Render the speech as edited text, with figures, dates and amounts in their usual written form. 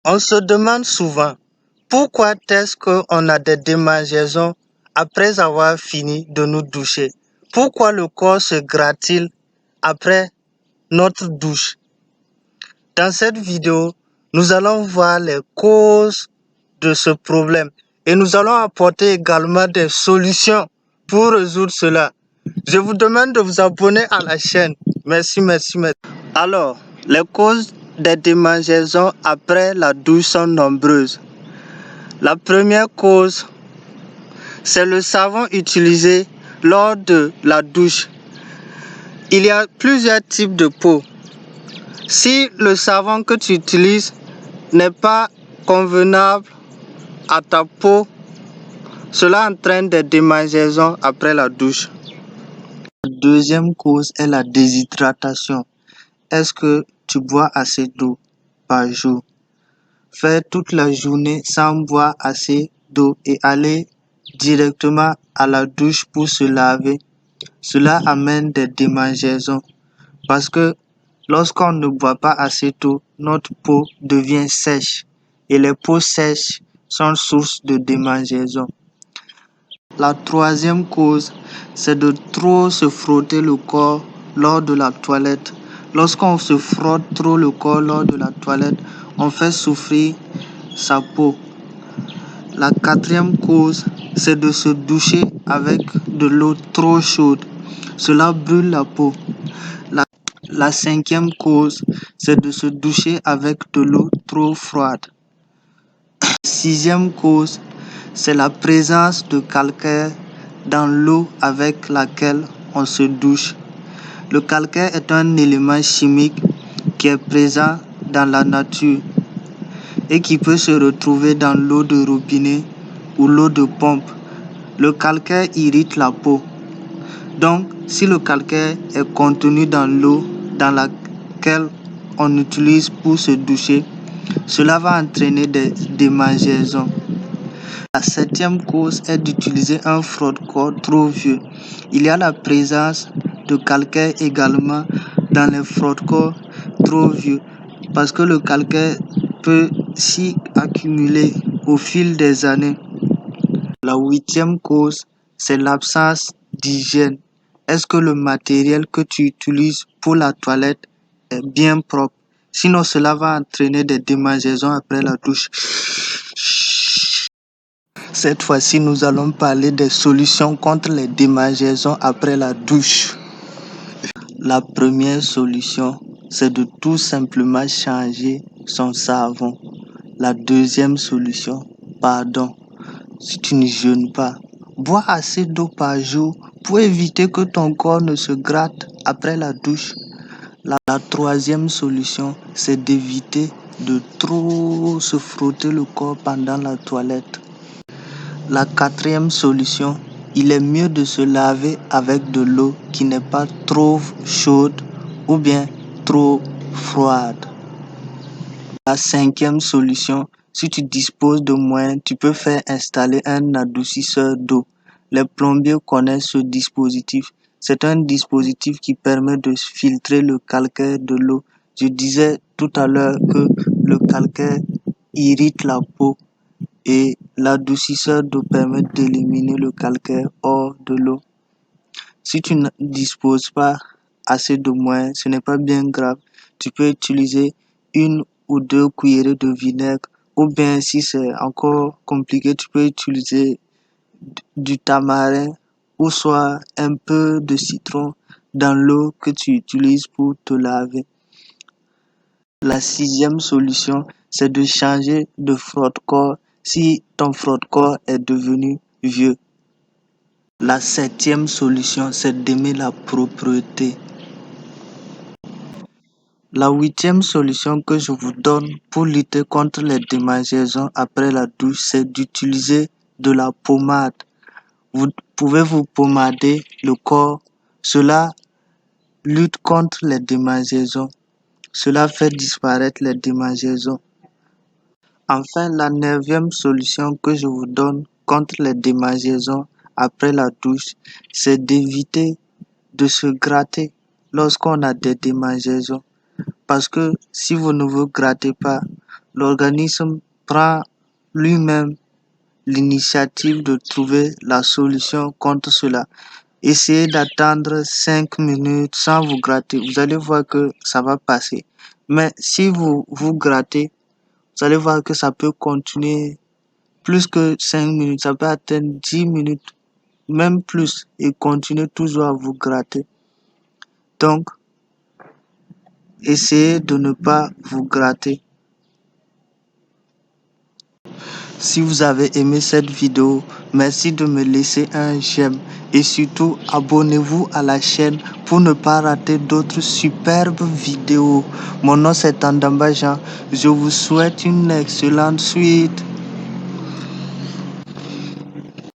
On se demande souvent pourquoi est-ce qu'on a des démangeaisons après avoir fini de nous doucher. Pourquoi le corps se gratte-t-il après notre douche? Dans cette vidéo, nous allons voir les causes de ce problème et nous allons apporter également des solutions pour résoudre cela. Je vous demande de vous abonner à la chaîne. Merci. Alors, les causes des démangeaisons après la douche sont nombreuses. La première cause, c'est le savon utilisé lors de la douche. Il y a plusieurs types de peau. Si le savon que tu utilises n'est pas convenable à ta peau, cela entraîne des démangeaisons après la douche. La deuxième cause est la déshydratation. Est-ce que tu bois assez d'eau par jour? Faire toute la journée sans boire assez d'eau et aller directement à la douche pour se laver, cela amène des démangeaisons parce que lorsqu'on ne boit pas assez d'eau, notre peau devient sèche et les peaux sèches sont source de démangeaisons. La troisième cause, c'est de trop se frotter le corps lors de la toilette. Lorsqu'on se frotte trop le corps lors de la toilette, on fait souffrir sa peau. La quatrième cause, c'est de se doucher avec de l'eau trop chaude. Cela brûle la peau. La cinquième cause, c'est de se doucher avec de l'eau trop froide. La sixième cause, c'est la présence de calcaire dans l'eau avec laquelle on se douche. Le calcaire est un élément chimique qui est présent dans la nature et qui peut se retrouver dans l'eau de robinet ou l'eau de pompe. Le calcaire irrite la peau. Donc, si le calcaire est contenu dans l'eau dans laquelle on utilise pour se doucher, cela va entraîner des démangeaisons. La septième cause est d'utiliser un frotte-corps trop vieux. Il y a la présence de calcaire également dans les frotte-corps trop vieux parce que le calcaire peut s'y accumuler au fil des années. La huitième cause, c'est l'absence d'hygiène. Est-ce que le matériel que tu utilises pour la toilette est bien propre? Sinon, cela va entraîner des démangeaisons après la douche. Cette fois-ci, nous allons parler des solutions contre les démangeaisons après la douche. La première solution, c'est de tout simplement changer son savon. La deuxième solution, si tu ne jeûnes pas, bois assez d'eau par jour pour éviter que ton corps ne se gratte après la douche. La troisième solution, c'est d'éviter de trop se frotter le corps pendant la toilette. La quatrième solution, il est mieux de se laver avec de l'eau qui n'est pas trop chaude ou bien trop froide. La cinquième solution, si tu disposes de moyens, tu peux faire installer un adoucisseur d'eau. Les plombiers connaissent ce dispositif. C'est un dispositif qui permet de filtrer le calcaire de l'eau. Je disais tout à l'heure que le calcaire irrite la peau et l'adoucisseur d'eau permet d'éliminer le calcaire hors de l'eau. Si tu ne disposes pas assez de moyens, ce n'est pas bien grave. Tu peux utiliser 1 ou 2 cuillerées de vinaigre ou bien si c'est encore compliqué, tu peux utiliser du tamarin ou soit un peu de citron dans l'eau que tu utilises pour te laver. La sixième solution, c'est de changer de frotte-corps si ton frotte-corps est devenu vieux. La septième solution, c'est d'aimer la propreté. La huitième solution que je vous donne pour lutter contre les démangeaisons après la douche, c'est d'utiliser de la pommade. Vous pouvez vous pommader le corps. Cela lutte contre les démangeaisons. Cela fait disparaître les démangeaisons. Enfin, la neuvième solution que je vous donne contre les démangeaisons après la douche, c'est d'éviter de se gratter lorsqu'on a des démangeaisons. Parce que si vous ne vous grattez pas, l'organisme prend lui-même l'initiative de trouver la solution contre cela. Essayez d'attendre 5 minutes sans vous gratter. Vous allez voir que ça va passer. Mais si vous vous grattez, vous allez voir que ça peut continuer plus que 5 minutes. Ça peut atteindre 10 minutes, même plus, et continuer toujours à vous gratter. Donc, essayez de ne pas vous gratter. Si vous avez aimé cette vidéo, merci de me laisser un j'aime et surtout abonnez-vous à la chaîne pour ne pas rater d'autres superbes vidéos. Mon nom c'est Tandamba Jean. Je vous souhaite une excellente suite.